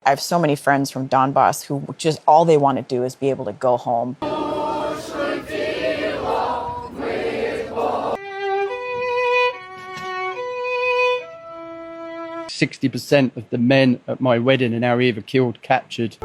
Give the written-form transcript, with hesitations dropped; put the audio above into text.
I have so many friends from Donbass who just all they want to do is be able to go home. 60% of the men at my wedding are now either killed, captured.